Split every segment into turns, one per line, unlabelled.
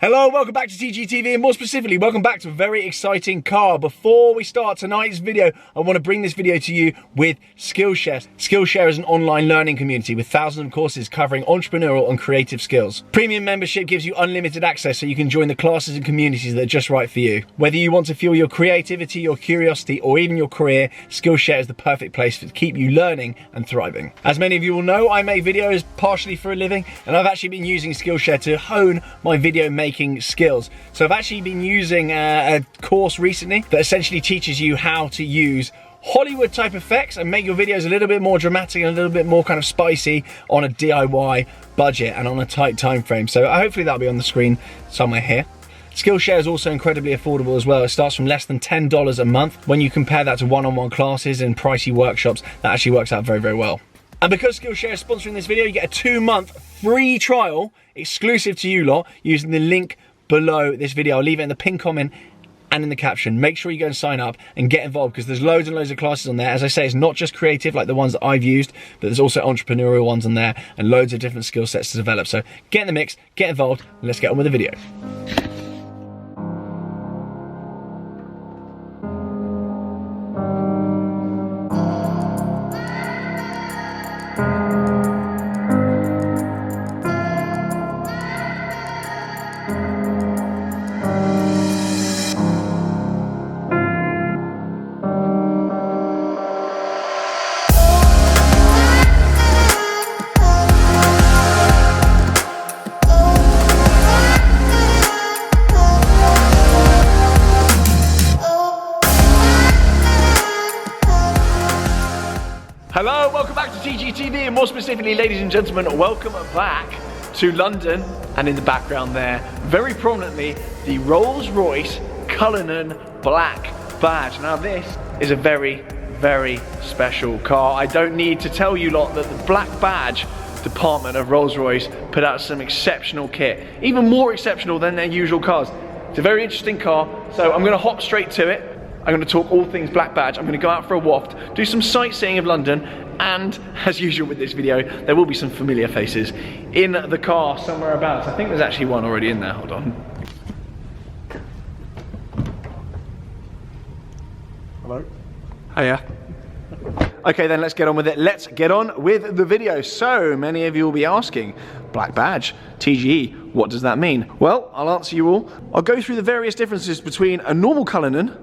Hello, welcome back to TGTV, and more specifically, welcome back to a very exciting car. Before we start tonight's video, I want to bring this video to you with Skillshare. Skillshare is an online learning community with thousands of courses covering entrepreneurial and creative skills. Premium membership gives you unlimited access so you can join the classes and communities that are just right for you. Whether you want to fuel your creativity, your curiosity, or even your career, Skillshare is the perfect place to keep you learning and thriving. As many of you will know, I make videos partially for a living, and I've actually been using Skillshare to hone my video making skills. So I've actually been using a course recently that essentially teaches you how to use Hollywood type effects and make your videos a little bit more dramatic and a little bit more kind of spicy on a DIY budget and on a tight time frame. So hopefully that'll be on the screen somewhere here. Skillshare is also incredibly affordable as well. It starts from less than $10 a month. When you compare that to one-on-one classes and pricey workshops, that actually works out very, very well. And because Skillshare is sponsoring this video, you get a 2-month free trial exclusive to you lot using the link below this video. I'll leave it in the pinned comment and in the caption. Make sure you go and sign up and get involved because there's loads and loads of classes on there. As I say, it's not just creative like the ones that I've used, but there's also entrepreneurial ones on there and loads of different skill sets to develop. So get in the mix, get involved, and let's get on with the video. Hello, welcome back to TGTV, and more specifically, ladies and gentlemen, welcome back to London. And in the background there, very prominently, the Royce Cullinan black badge. Now this is a very, very special car. I don't need to tell you lot that the black badge department of Rolls-Royce put out some exceptional kit, even more exceptional than their usual cars. It's a very interesting car, so I'm gonna hop straight to it. I'm going to talk all things black badge. I'm going to go out for a waft, do some sightseeing of London, and as usual with this video, there will be some familiar faces in the car somewhere about. I think there's actually one already in there. Hold on. Hello? Hiya. Okay, then let's get on with it. Let's get on with the video. So many of you will be asking, black badge, TGE, what does that mean? Well, I'll answer you all. I'll go through the various differences between a normal Cullinan,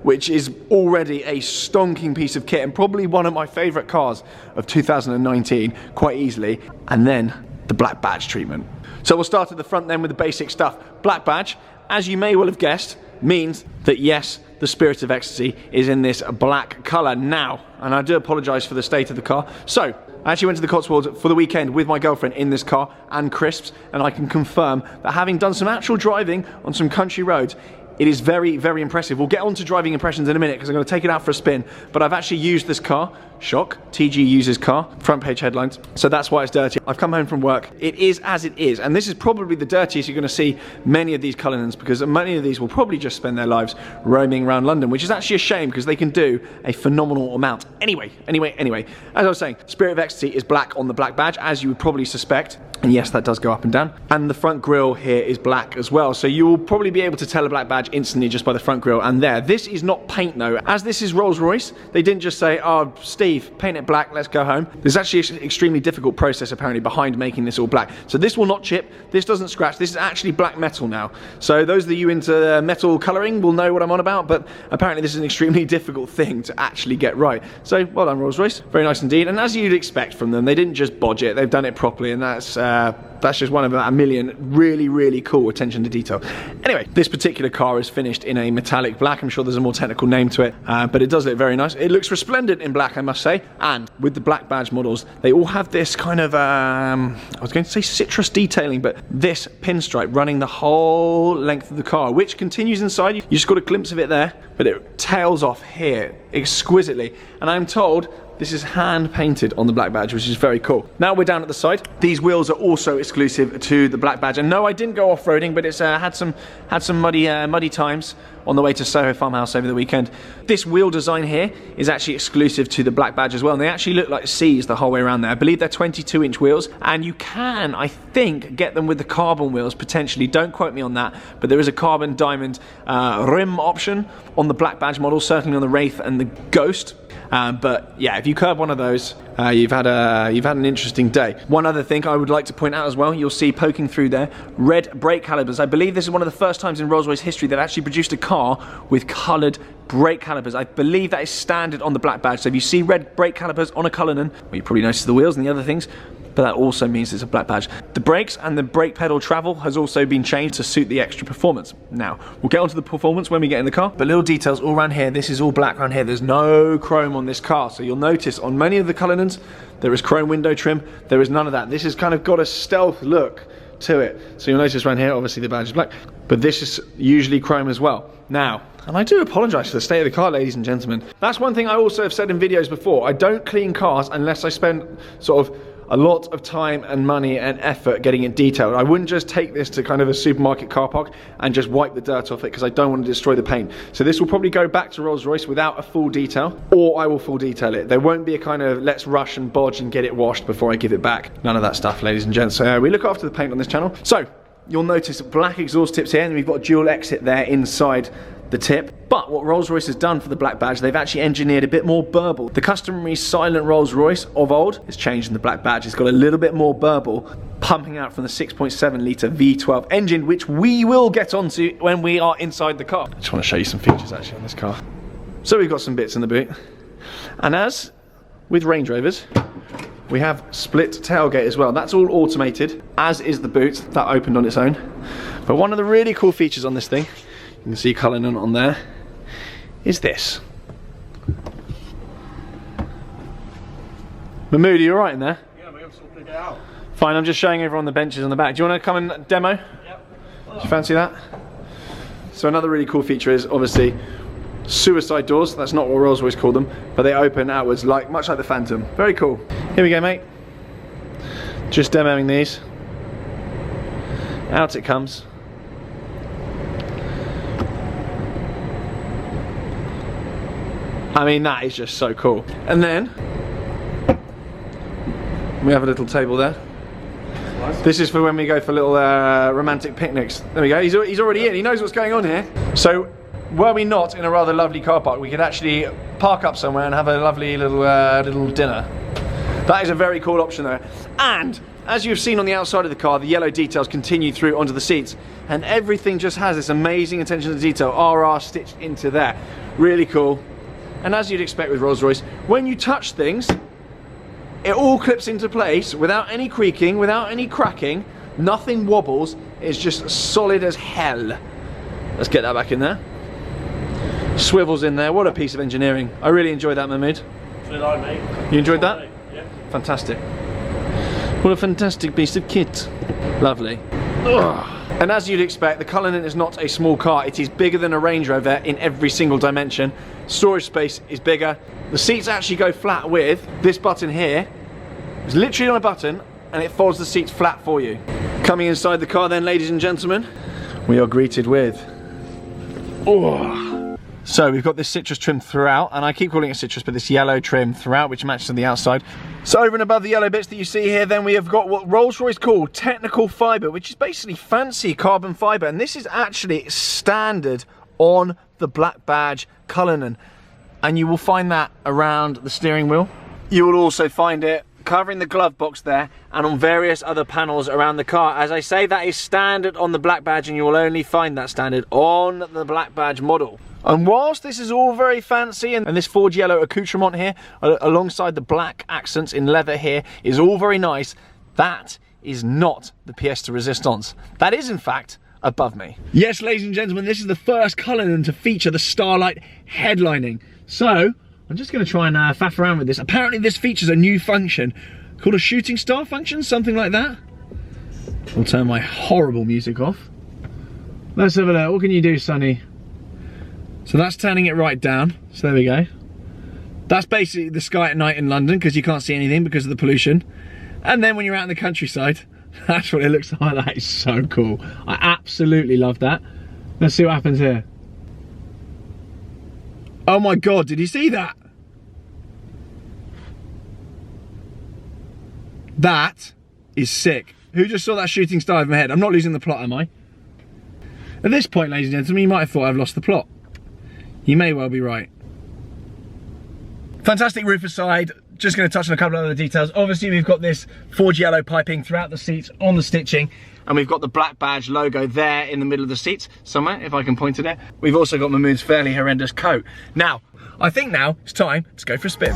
which is already a stonking piece of kit and probably one of my favorite cars of 2019, quite easily, and then the black badge treatment. So we'll start at the front then with the basic stuff. Black badge, as you may well have guessed, means that yes, the Spirit of Ecstasy is in this black colour now, and I do apologise for the state of the car. So, I actually went to the Cotswolds for the weekend with my girlfriend in this car and crisps, and I can confirm that having done some actual driving on some country roads, it is very, very impressive. We'll get on to driving impressions in a minute because I'm going to take it out for a spin, but I've actually used this car. Shock, TG uses car, front page headlines, so that's why it's dirty. I've come home from work. It is as it is, and this is probably the dirtiest you're going to see many of these Cullinans because many of these will probably just spend their lives roaming around London, which is actually a shame because they can do a phenomenal amount. Anyway, as I was saying, Spirit of Ecstasy is black on the black badge, as you would probably suspect. And yes, that does go up and down. And the front grille here is black as well. So you will probably be able to tell a black badge instantly just by the front grille and there. This is not paint though. As this is Rolls-Royce, they didn't just say, oh, Steve, paint it black, let's go home. There's actually an extremely difficult process apparently behind making this all black. So this will not chip, this doesn't scratch, this is actually black metal now. So those of you into metal colouring will know what I'm on about, but apparently this is an extremely difficult thing to actually get right. So well done Rolls-Royce, very nice indeed. And as you'd expect from them, they didn't just bodge it, they've done it properly, and that's just one of about a million really, really cool attention to detail. Anyway, this particular car is finished in a metallic black. I'm sure there's a more technical name to it, but it does look very nice. It looks resplendent in black, I must say. And with the black badge models, they all have this kind of, I was going to say citrus detailing, but this pinstripe running the whole length of the car, which continues inside. You just got a glimpse of it there, but it tails off here exquisitely. And I'm told This is hand painted on the Black Badge, which is very cool. Now we're down at the side. These wheels are also exclusive to the Black Badge. And no, I didn't go off-roading, but it's had some muddy times on the way to Soho Farmhouse over the weekend. This wheel design here is actually exclusive to the Black Badge as well, and they actually look like C's the whole way around there. I believe they're 22-inch wheels, and you can, I think, get them with the carbon wheels potentially. Don't quote me on that, but there is a carbon diamond rim option on the Black Badge model, certainly on the Wraith and the Ghost. But yeah, if you curb one of those, you've had an interesting day. One other thing I would like to point out as well, you'll see poking through there, red brake calipers. I believe this is one of the first times in Rolls-Royce history they've actually produced a car with coloured brake calipers. I believe that is standard on the Black Badge. So if you see red brake calipers on a Cullinan, well, you probably notice the wheels and the other things, but that also means it's a Black Badge. The brakes and the brake pedal travel has also been changed to suit the extra performance. Now, we'll get onto the performance when we get in the car, but little details all around here. This is all black around here. There's no chrome on this car, so you'll notice on many of the Cullinans, there is chrome window trim. There is none of that. This has kind of got a stealth look to it. So you'll notice around here, obviously the badge is black, but this is usually chrome as well. Now, and I do apologise for the state of the car, ladies and gentlemen. That's one thing I also have said in videos before. I don't clean cars unless I spend sort of a lot of time and money and effort getting it detailed. I wouldn't just take this to kind of a supermarket car park and just wipe the dirt off it, because I don't want to destroy the paint. So this will probably go back to Rolls-Royce without a full detail, or I will full detail it. There won't be a kind of let's rush and bodge and get it washed before I give it back. None of that stuff, ladies and gents. So we look after the paint on this channel. So you'll notice black exhaust tips here, and we've got dual exit there inside the tip. But what Rolls-Royce has done for the Black Badge, they've actually engineered a bit more burble. The customary silent Rolls-Royce of old has changed in the Black Badge. It's got a little bit more burble pumping out from the 6.7 litre V12 engine, which we will get onto when we are inside the car. I just want to show you some features actually on this car. So we've got some bits in the boot, and as with Range Rovers, we have split tailgate as well. That's all automated, as is the boot. That opened on its own. But one of the really cool features on this thing, you can see Cullinan on there, is this. Mahmood, are you alright in there?
Yeah, we're sorting it out.
Fine, I'm just showing everyone the benches on the back. Do you want to come and demo?
Yep.
Do you fancy that? So another really cool feature is obviously suicide doors. That's not what Rolls-Royce called them, but they open outwards, much like the Phantom. Very cool. Here we go, mate. Just demoing these. Out it comes. I mean, that is just so cool. And then we have a little table there.
Nice.
This is for when we go for little romantic picnics. There we go. He's already in. He knows what's going on here. So, were we not in a rather lovely car park, we could actually park up somewhere and have a lovely little dinner. That is a very cool option there. And as you've seen on the outside of the car, the yellow details continue through onto the seats, and everything just has this amazing attention to detail. RR stitched into there. Really cool. And as you'd expect with Rolls-Royce, when you touch things, it all clips into place without any creaking, without any cracking. Nothing wobbles. It's just solid as hell. Let's get that back in there. Swivels in there. What a piece of engineering. I really enjoyed that, Mahmood.
Did I, mate?
You enjoyed that?
Yeah.
Fantastic. What a fantastic piece of kit. Lovely. Ugh. And as you'd expect, the Cullinan is not a small car. It is bigger than a Range Rover in every single dimension. Storage space is bigger. The seats actually go flat with this button here. It's literally on a button, and it folds the seats flat for you. Coming inside the car then, ladies and gentlemen, we are greeted with... Oh. So we've got this citrus trim throughout, and I keep calling it citrus, but this yellow trim throughout, which matches to the outside. So over and above the yellow bits that you see here, then we have got what Rolls-Royce call technical fibre, which is basically fancy carbon fibre, and this is actually standard on the Black Badge Cullinan. And you will find that around the steering wheel. You will also find it covering the glove box there and on various other panels around the car. As I say, that is standard on the Black Badge, and you will only find that standard on the Black Badge model. And whilst this is all very fancy, and this forged yellow accoutrement here alongside the black accents in leather here is all very nice, that is not the pièce de résistance. That is in fact above me. Yes, ladies and gentlemen, this is the first Cullinan to feature the Starlight headlining. So I'm just going to try and faff around with this. Apparently this features a new function called a shooting star function, something like that. I'll turn my horrible music off. Let's have a look. What can you do, Sonny? So that's turning it right down. So there we go. That's basically the sky at night in London, because you can't see anything because of the pollution. And then when you're out in the countryside, that's what it looks like. That is so cool. I absolutely love that. Let's see what happens here. Oh my God, did you see that? That is sick. Who just saw that shooting star over my head? I'm not losing the plot, am I? At this point, ladies and gentlemen, you might have thought I've lost the plot. You may well be right. Fantastic roof aside, just going to touch on a couple of other details. Obviously, we've got this forged yellow piping throughout the seats on the stitching, and we've got the Black Badge logo there in the middle of the seats somewhere, if I can point to it. We've also got Mahmood's fairly horrendous coat. Now, I think now it's time to go for a spin.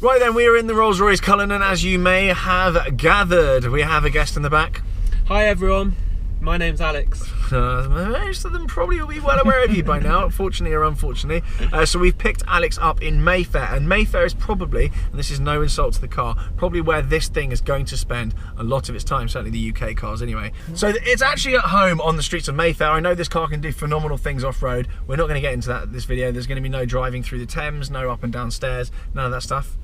Right then, we are in the Rolls-Royce Cullinan, as you may have gathered. We have a guest in the back.
Hi everyone, my name's Alex.
Most of them probably will be well aware of you by now, fortunately or unfortunately. So we've picked Alex up in Mayfair, and Mayfair is probably, and this is no insult to the car, probably where this thing is going to spend a lot of its time, certainly the UK cars anyway. So it's actually at home on the streets of Mayfair. I know this car can do phenomenal things off-road. We're not going to get into that in this video. There's going to be no driving through the Thames, no up and down stairs, none of that stuff.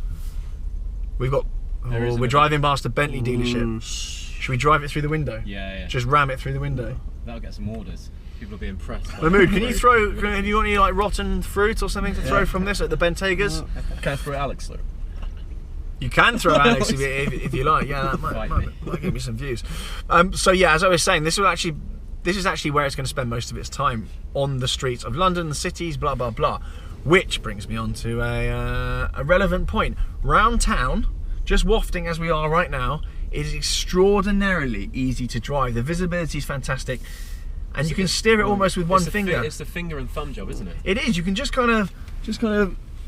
We've got, we're driving past a Bentley dealership. Should we drive it through the window?
Yeah.
Just ram it through the window.
That'll get some orders. People will be impressed.
Mahmood, can you throw, have you got any like rotten fruit or something to throw from this at the Bentegas?
Can I throw Alex through?
You can throw Alex if you like, yeah, that might give me some views. So yeah, as I was saying, this is actually where it's going to spend most of its time, on the streets of London, the cities, blah, blah, blah. Which brings me on to a relevant point. Round town, just wafting as we are right now, it is extraordinarily easy to drive. The visibility is fantastic, and you can steer it almost with one finger.
It's the finger and thumb job, isn't it?
It is. You can just kind of,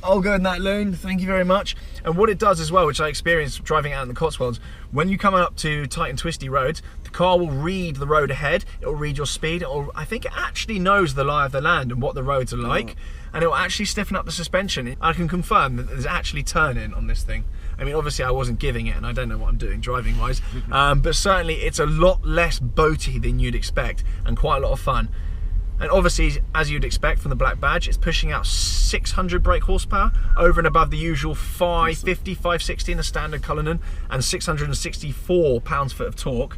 I'll go in that lane, thank you very much. And what it does as well, which I experienced driving out in the Cotswolds, when you come up to tight and twisty roads, the car will read the road ahead, it will read your speed, I think it actually knows the lie of the land and what the roads are like, and it will actually stiffen up the suspension. I can confirm that there's actually turning on this thing. I mean, obviously I wasn't giving it, and I don't know what I'm doing driving wise, but certainly it's a lot less boaty than you'd expect, and quite a lot of fun. And obviously, as you'd expect from the Black Badge, it's pushing out 600 brake horsepower over and above the usual 550, 560 in the standard Cullinan, and 664 pounds-foot of torque.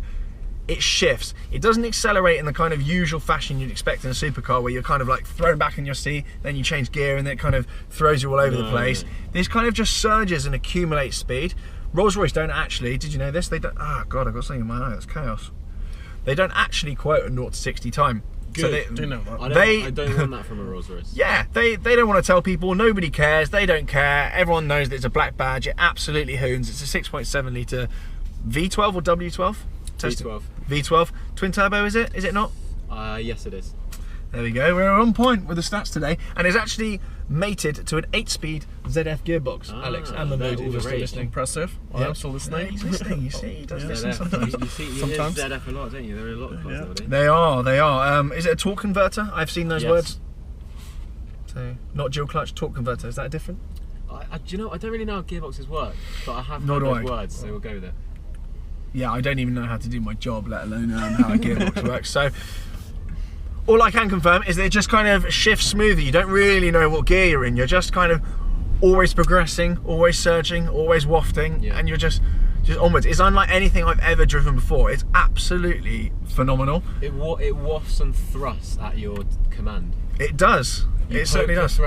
It shifts. It doesn't accelerate in the kind of usual fashion you'd expect in a supercar, where you're kind of like thrown back in your seat, then you change gear, and then it kind of throws you all over the place. This kind of just surges and accumulates speed. Rolls-Royce don't actually, did you know this? They don't, oh God, I've got something in my eye, that's chaos. They don't actually quote a 0 to 60 time.
Good.
So they,
do you know that?
I don't want that from a Rolls Royce.
Yeah, they don't want to tell people, nobody cares, they don't care, everyone knows that it's a Black Badge, it absolutely hoons. It's a 6.7 litre V12 or W12?
V12.
V12. Twin turbo, is it? Is it not?
Yes it is.
There we go, we're on point with the stats today, and it's actually mated to an 8-speed ZF gearbox. Alex and Mahmood, if you're still listening.
Impressive. Yeah. I'm still listening.
He's listening, you see, he does listen
ZF.
sometimes.
You see
Sometimes.
ZF a lot, don't you? There are a lot of cars nowadays.
They are. Is it a torque converter? I've seen those words. So, not dual clutch, torque converter, is that different?
Do you know, I don't really know how gearboxes work, but I have
Nor
heard
do
those
I.
words, so we'll go with it.
Yeah, I don't even know how to do my job, let alone how a gearbox works. So, all I can confirm is that it just kind of shifts smoothly. You don't really know what gear you're in. You're just kind of always progressing, always surging, always wafting, and you're just onwards. It's unlike anything I've ever driven before. It's absolutely phenomenal.
It wafts and thrusts at your command.
It does. It certainly does.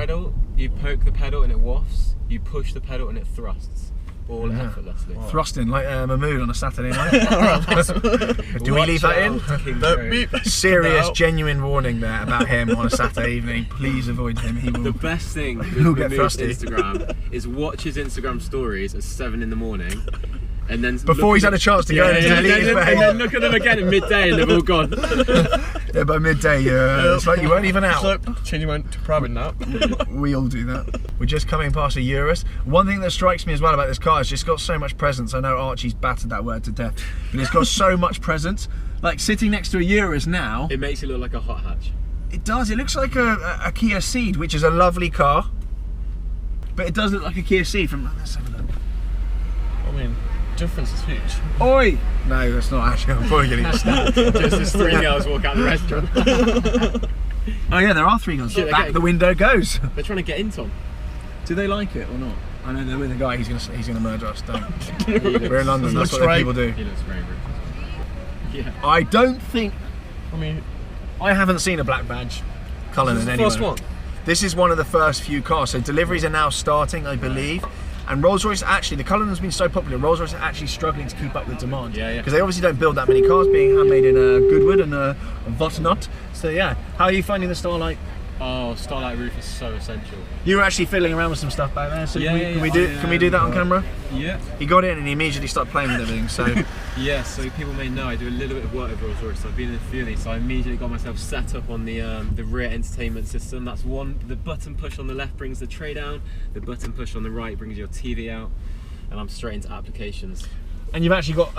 You poke the pedal and it wafts. You push the pedal and it thrusts. All effortlessly.
Thrusting like Mahmood on a Saturday night. Do we leave that in? Serious, genuine warning there about him on a Saturday evening. Please avoid him. He will.
The best thing with
get
Mahmood's
thrusty.
Instagram is watch his Instagram stories at 7 in the morning. And then
before he's had a chance to go and delete his
and then look at them again at midday and they've all gone.
Yeah, by midday, it's like you weren't even out.
So, change went to private now.
We all do that. We're just coming past a Urus. One thing that strikes me as well about this car is it's got so much presence. I know Archie's battered that word to death, but it's got so much presence. like sitting next to a Urus now.
It makes it look like a hot hatch.
It does. It looks like a Kia Ceed, which is a lovely car. But it does look like a Kia Ceed from. Let's have a look.
I mean, difference is huge.
Oi! No, that's not actually. I'm probably getting snapped.
Just as 3 girls walk out the restaurant.
Oh yeah, there are 3 guns.
Shit,
Back the window goes.
They're trying to get in, Tom.
Do they like it or not? I know they're with a guy. He's gonna murder us. Don't. We're in London. That's what people do.
He looks very rude. Yeah.
I don't think.
I mean,
I haven't seen a black badge Cullinan anywhere.
first one.
This is one of the first few cars. So deliveries are now starting, I believe. And Rolls-Royce actually, the Cullinan's been so popular, Rolls-Royce are actually struggling to keep up with demand.
Yeah, yeah.
Because they obviously don't build that many cars, being handmade in Goodwood and whatnot. So yeah, how are you finding the Starlight?
Oh, Starlight roof is so essential.
You were actually fiddling around with some stuff back there, so
Yeah,
can we
yeah.
do that on camera?
Yeah.
He got in and he immediately started playing with everything, so...
Yeah, so people may know I do a little bit of work with Rolls-Royce. So I've been in a few of these, so I immediately got myself set up on the rear entertainment system. That's one. The button push on the left brings the tray down. The button push on the right brings your TV out, and I'm straight into applications.
And you've actually got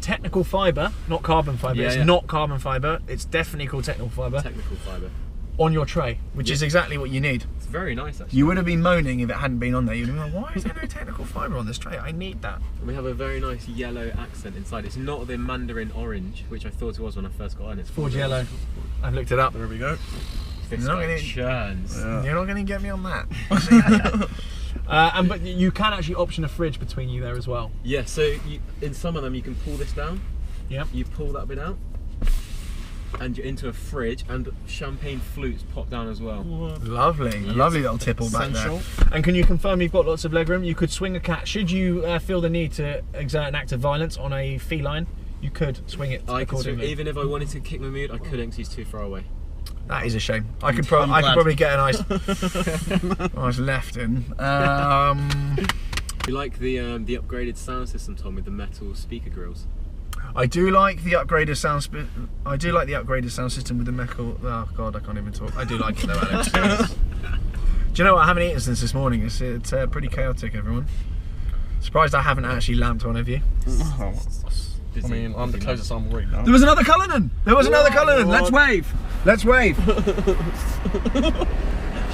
technical fibre, not carbon fibre.
Yeah,
it's
yeah.
not carbon fibre. It's definitely called technical fibre.
Technical fibre.
On your tray, which is exactly what you need.
It's very nice, actually.
You would have been moaning if it hadn't been on there. You'd have been like, why is there no technical fibre on this tray? I need that.
And we have a very nice yellow accent inside. It's not the mandarin orange, which I thought it was when I first got in. It's
Forge yellow. I've looked it up.
There we go.
This
You're not
guy
gonna-
churns.
Yeah.
You're not going to get me on that. But you can actually option a fridge between you there as well.
Yeah, so in some of them you can pull this down.
Yep.
You pull that bit out, and you're into a fridge, and champagne flutes pop down as well.
Lovely,
Yes.
lovely little tipple back
Essential.
there. And can you confirm you've got lots of legroom? You could swing a cat. Should you feel the need to exert an act of violence on a feline, you could swing it
I could,
accordingly.
even if I wanted to kick my mood, I couldn't because he's too far away.
That is a shame. I could
I'm glad.
probably get a nice left in.
You like the upgraded sound system, Tom, with the metal speaker grills?
I do like the upgraded sound. I do like the upgraded sound system with the metal. Oh God, I can't even talk. I do like it though, Alex. Do you know what? I haven't eaten since this morning. It's pretty chaotic, everyone. Surprised I haven't actually lamped one of you.
Oh,
Busy,
I mean, I'm the
busy
closest I'm right now.
There was another Cullinan. There was another Cullinan. Let's wave. Let's wave.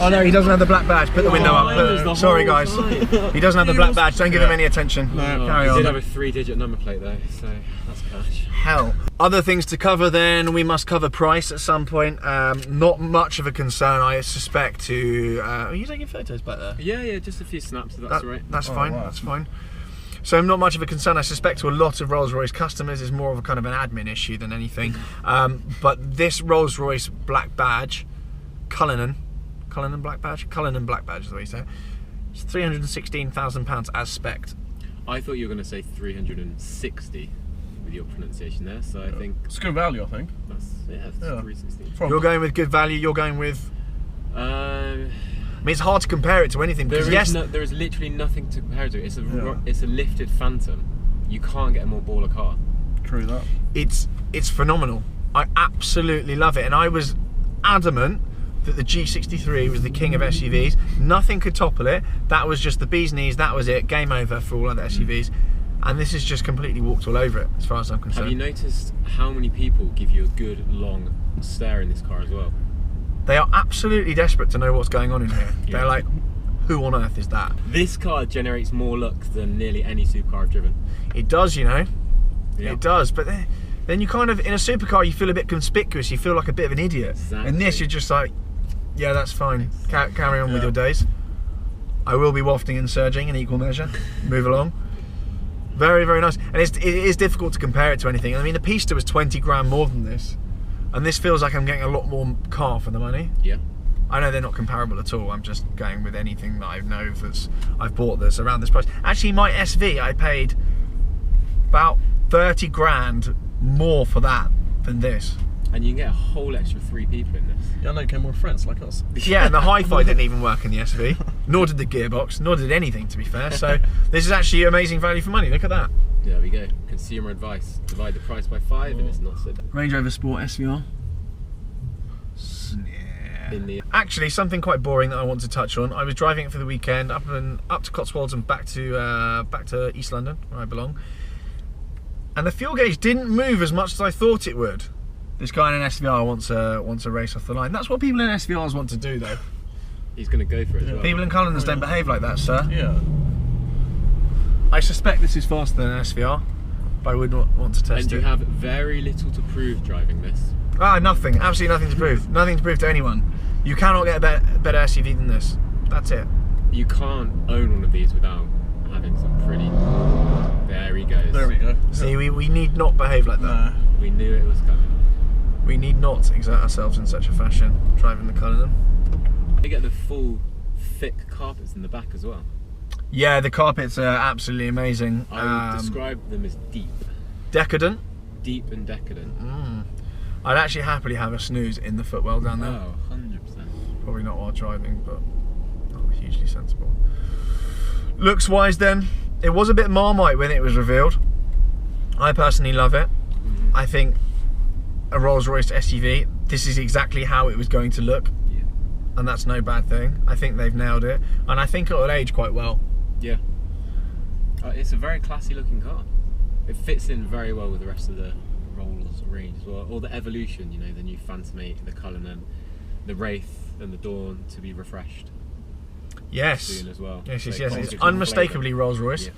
Oh no, he doesn't have the black badge. Put the window
Oh, it was
up.
the
Sorry
whole
guys.
time.
He doesn't have the black badge. Don't give him any attention.
No.
Carry
He
on.
did have a 3-digit number plate though, so that's cash.
Hell. Other things to cover then, we must cover price at some point. Not much of a concern, I suspect, to... are you taking photos back there?
Yeah, just a few snaps, if that's right.
That's
Oh,
fine,
wow.
that's fine. So not much of a concern, I suspect, to a lot of Rolls-Royce customers. Is more of a kind of an admin issue than anything. But this Rolls-Royce black badge, Cullinan black badge is the way you say it. It's £316,000 as spec'd.
I thought you were going to say 360 with your pronunciation there, so I think
It's good value, I think.
that's, it's
Yeah.
316.
You're going with good value, you're going with... I mean, it's hard to compare it to anything,
There
because
is,
yes...
there is literally nothing to compare it to. It's a
Yeah.
it's a lifted Phantom. You can't get a more baller car.
True that.
It's phenomenal. I absolutely love it, and I was adamant that the G63 was the king of SUVs. Nothing could topple it. That was just the bee's knees. That was it. Game over for all other SUVs. And this has just completely walked all over it, as far as I'm concerned.
Have you noticed how many people give you a good long stare in this car as well?
They are absolutely desperate to know what's going on in here.
Yeah.
They're like, who on earth is that?
This car generates more looks than nearly any supercar I've driven.
It does, you know.
Yeah.
It does, but then you kind of, in a supercar, you feel a bit conspicuous. You feel like a bit of an idiot.
Exactly.
In this, you're just like, yeah, that's fine. Carry on with
Yeah.
your days. I will be wafting and surging in equal measure. Move along. Very, very nice. And it is difficult to compare it to anything. I mean, the Pista was 20 grand more than this. And this feels like I'm getting a lot more car for the money.
Yeah.
I know they're not comparable at all. I'm just going with anything that I know I've bought that's around this price. Actually, my SV, I paid about 30 grand more for that than this.
And you can get a whole extra 3 people in this.
Yeah, I know you came with friends like us.
Yeah, and the hi-fi didn't even work in the SV, nor did the gearbox, nor did anything, to be fair. So this is actually amazing value for money. Look at that.
There we go. Consumer advice. Divide the price by 5 and it's not so bad.
Range Rover Sport SVR.
In the
Actually, something quite boring that I want to touch on. I was driving it for the weekend up to Cotswolds and back to East London, where I belong. And the fuel gauge didn't move as much as I thought it would. This guy in an SVR wants a race off the line. That's what people in SVRs want to do, though.
He's going to go for it as well.
People in Cullinans don't behave like that, sir.
Yeah.
I suspect this is faster than an SVR, but I would not want to test
And
it.
you have very little to prove driving this.
Ah, nothing. Absolutely nothing to prove. Nothing to prove to anyone. You cannot get a better SUV than this. That's it.
You can't own one of these without having some pretty... There he goes.
There we go.
See, we need not behave like that.
Nah.
We knew it was coming.
We need not exert ourselves in such a fashion driving the Cullinan.
They get the full thick carpets in the back as well.
Yeah, the carpets are absolutely amazing.
I would describe them as deep.
Decadent.
Deep and decadent.
I'd actually happily have a snooze in the footwell down there.
Oh, 100%.
Probably not while driving, but not hugely sensible. Looks wise then, it was a bit Marmite when it was revealed. I personally love it. I think a Rolls-Royce SUV, this is exactly how it was going to look.
Yeah.
And that's no bad thing. I think they've nailed it. And I think it'll age quite well.
Yeah. It's a very classy looking car. It fits in very well with the rest of the Rolls range as well. Or the Evolution, you know, the new Phantom 8, the Cullinan, the Wraith and the Dawn to be refreshed
Yes.
soon as well.
Yes,
So
yes,
it
yes.
gives
It's
you the
unmistakably
flavour.
Rolls-Royce.
Yeah.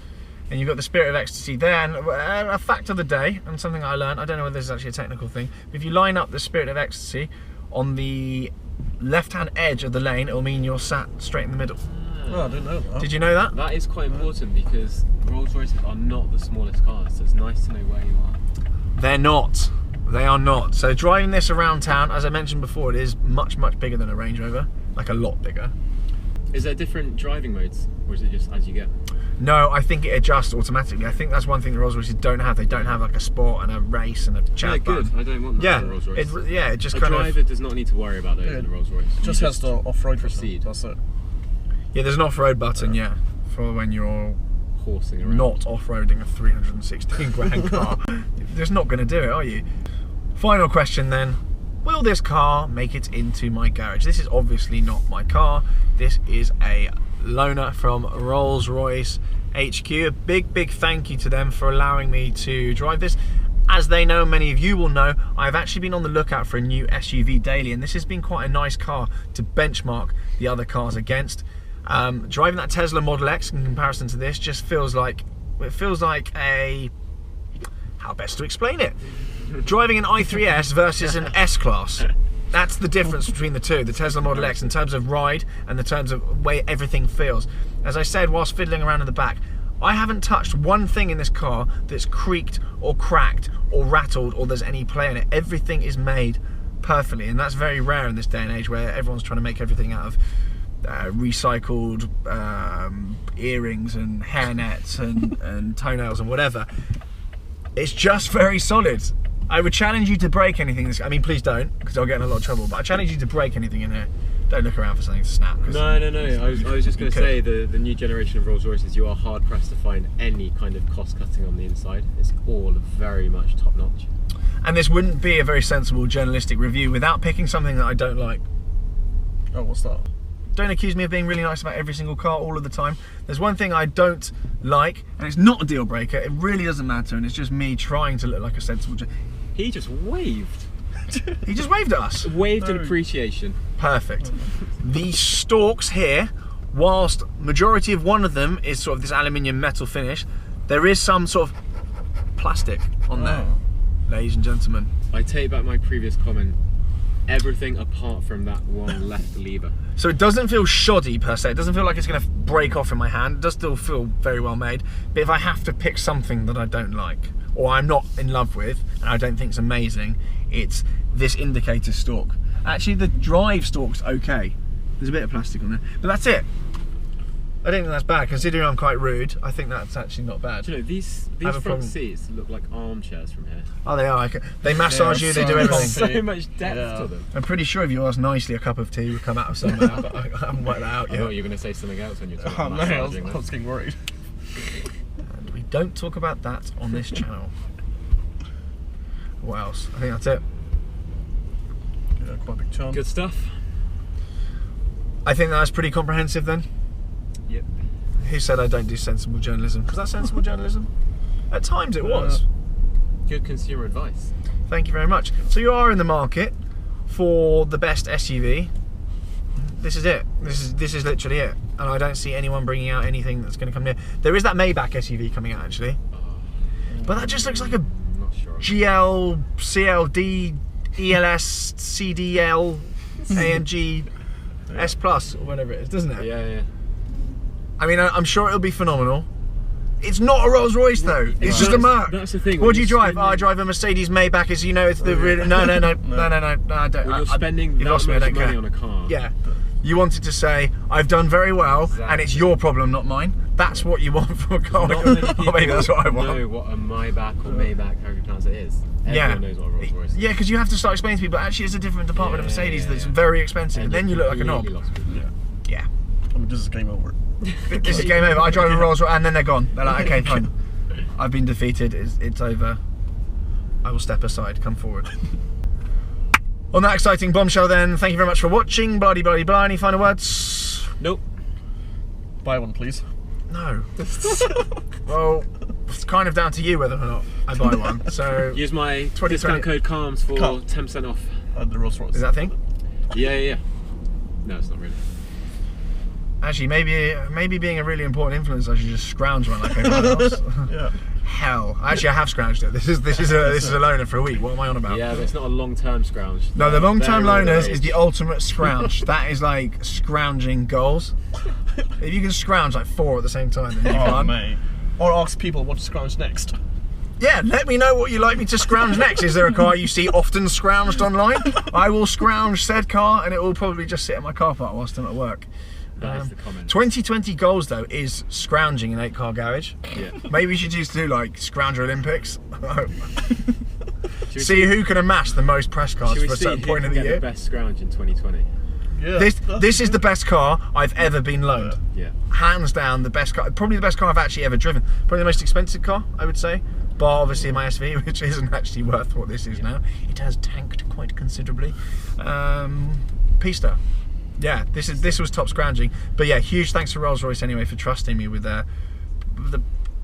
And you've got the Spirit of Ecstasy there. And a fact of the day, and something I learned, I don't know whether this is actually a technical thing, but if you line up the Spirit of Ecstasy on the left-hand edge of the lane, it'll mean you're sat straight in the middle.
Oh, I didn't know that.
Did you know that?
That is quite important because Rolls Royces are not the smallest cars, so it's nice to know where you are.
They're not. They are not. So driving this around town, as I mentioned before, it is much, much bigger than a Range Rover. Like a lot bigger.
Is there different driving modes, or is it just as you get?
No, I think it adjusts automatically. I think that's one thing the Rolls Royces don't have. They don't have like a sport and a race and a
Yeah,
chat
good.
button.
I don't want that
Yeah,
in a Rolls Royce.
it just
A
kind
driver
of...
does not need to worry about those
Yeah.
in a Rolls Royce.
Just has to off-road
proceed.
That's it.
Yeah, there's an off-road button, yeah, for when you're
Horsing around.
not off-roading a 316 grand car. You're just not going to do it, are you? Final question then. Will this car make it into my garage? This is obviously not my car. This is a loaner from Rolls-Royce HQ. A big, big thank you to them for allowing me to drive this. As they know, many of you will know, I've actually been on the lookout for a new SUV daily, and this has been quite a nice car to benchmark the other cars against. Driving that Tesla Model X in comparison to this just feels like, a, how best to explain it? Driving an i3S versus an S-Class. That's the difference between the two, the Tesla Model X, in terms of ride and in terms of way everything feels. As I said whilst fiddling around in the back, I haven't touched one thing in this car that's creaked or cracked or rattled or there's any play in it. Everything is made perfectly, and that's very rare in this day and age where everyone's trying to make everything out of recycled earrings and hairnets and toenails and whatever. It's just very solid. I would challenge you to break anything. I mean, please don't, because I'll get in a lot of trouble. But I challenge you to break anything in here. Don't look around for something to snap.
No. I was just going to say the new generation of Rolls Royces, you are hard pressed to find any kind of cost cutting on the inside. It's all very much top notch.
And this wouldn't be a very sensible journalistic review without picking something that I don't like.
Oh, what's that?
Don't accuse me of being really nice about every single car all of the time. There's one thing I don't like, and it's not a deal breaker. It really doesn't matter, and it's just me trying to look like a sensible.
He just waved.
He just waved at us.
Waved in appreciation.
Perfect. These stalks here, whilst majority of one of them is sort of this aluminium metal finish, there is some sort of plastic on there, ladies and gentlemen.
I take back my previous comment. Everything apart from that one left lever.
So it doesn't feel shoddy per se. It doesn't feel like it's going to break off in my hand. It does still feel very well made. But if I have to pick something that I don't like, or I'm not in love with, and I don't think it's amazing, it's this indicator stalk. Actually, the drive stalk's okay. There's a bit of plastic on there, but that's it. I don't think that's bad, considering I'm quite rude. I think that's actually not bad.
Do you know, these front seats look like armchairs from here.
Oh, they are. They massage you, they do everything.
So much depth to them.
I'm pretty sure if you ask nicely, a cup of tea would come out of somewhere, but I haven't worked that out
I
yet.
thought you were going to say something else when you're
Oh
talking
no,
about
I
massaging
was getting worried.
And we don't talk about that on this channel. What else? I think that's it.
Yeah, quite a big charm.
Good stuff.
I think that's pretty comprehensive then.
Yep.
Who said I don't do sensible journalism? Was that sensible journalism? At times it was.
good consumer advice.
Thank you very much. So you are in the market for the best SUV. This is it. This is literally it. And I don't see anyone bringing out anything that's going to come near. There is that Maybach SUV coming out actually, but that just looks like a
Not sure.
GL, CLD, ELS, CDL, AMG, S Plus, or whatever it is, doesn't it?
Yeah.
I mean, I'm sure it'll be phenomenal. It's not a Rolls Royce though. It's just a Merc.
That's the thing.
What do you drive? Oh, I drive a Mercedes Maybach. As you know, it's the really no. I don't.
When you're spending
you've
that
lost me, I
much
don't
money
care.
on a car.
Yeah. You wanted to say, I've done very well, and
Exactly.
it's your problem, not mine. That's what you want from a car.
Not many
Or
people
maybe that's what I want.
know what a Maybach or Maybach, however you pronounce it, is.
Yeah.
Everyone knows what a Rolls Royce is.
Yeah, because you have to start explaining to people, actually it's a different department of Mercedes that's
yeah.
very expensive, and then you look like a knob.
completely lost people.
Yeah.
I mean, this is game over.
This is game over. I drive a Rolls Royce, and then they're gone. They're like, okay, fine. I've been defeated. It's over. I will step aside. Come forward. On that exciting bombshell then, thank you very much for watching. Bloody bloody blah. Any final words?
Nope.
Buy one, please.
No. Well, it's kind of down to you whether or not I buy one. So,
Use my
2020
discount code CALMS for
Calm.
10% off.
The Rolls Royce.
is that a thing?
Yeah. No, it's not really.
Actually, maybe being a really important influencer, I should just scrounge one like everyone else.
Yeah.
Hell, actually, I have scrounged it. This is a loaner for a week. What am I on about?
Yeah, but it's not a long-term scrounge.
No, the long-term
They're all
loaners
age.
is the ultimate scrounge. That is like scrounging goals. If you can scrounge like 4 at the same time, then you've
Oh,
won.
mate. Or ask people what to scrounge next.
Yeah, let me know what you'd like me to scrounge next. Is there a car you see often scrounged online? I will scrounge said car, and it will probably just sit in my car park whilst I'm at work.
That is the comment.
2020 goals though is scrounging an 8-car garage.
Yeah.
Maybe we should just do like Scrounger Olympics.
Should we
See who can amass the most press cards
Should we
for a
see
certain
who
point
can
of the
get
year.
the best scrounge in 2020?
Yeah.
This is the best car I've ever been loaned.
Yeah.
Hands down, the best car. Probably the best car I've actually ever driven. Probably the most expensive car, I would say. Bar obviously my SV, which isn't actually worth what this is now. It has tanked quite considerably. Pista. Yeah, this was top scrounging. But yeah, huge thanks to Rolls Royce anyway for trusting me with the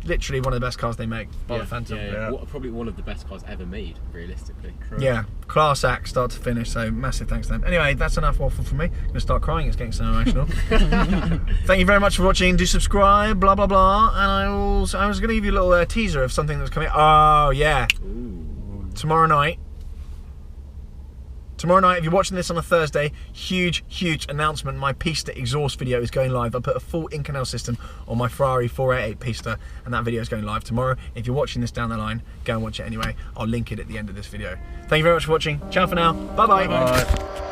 literally one of the best cars they make, bar the Phantom.
Yeah. Probably one of the best cars ever made, realistically.
Yeah, class act, start to finish. So massive thanks to them. Anyway, that's enough waffle for me. I'm gonna start crying. It's getting so emotional. Thank you very much for watching. Do subscribe. Blah blah blah. And I was gonna give you a little teaser of something that's coming. Oh yeah,
Ooh.
tomorrow night. Tomorrow night, if you're watching this on a Thursday, huge announcement. My Pista exhaust video is going live. I put a full Inconel system on my Ferrari 488 Pista, and that video is going live tomorrow. If you're watching this down the line, go and watch it anyway. I'll link it at the end of this video. Thank you very much for watching. Ciao for now. Bye-bye.
Bye.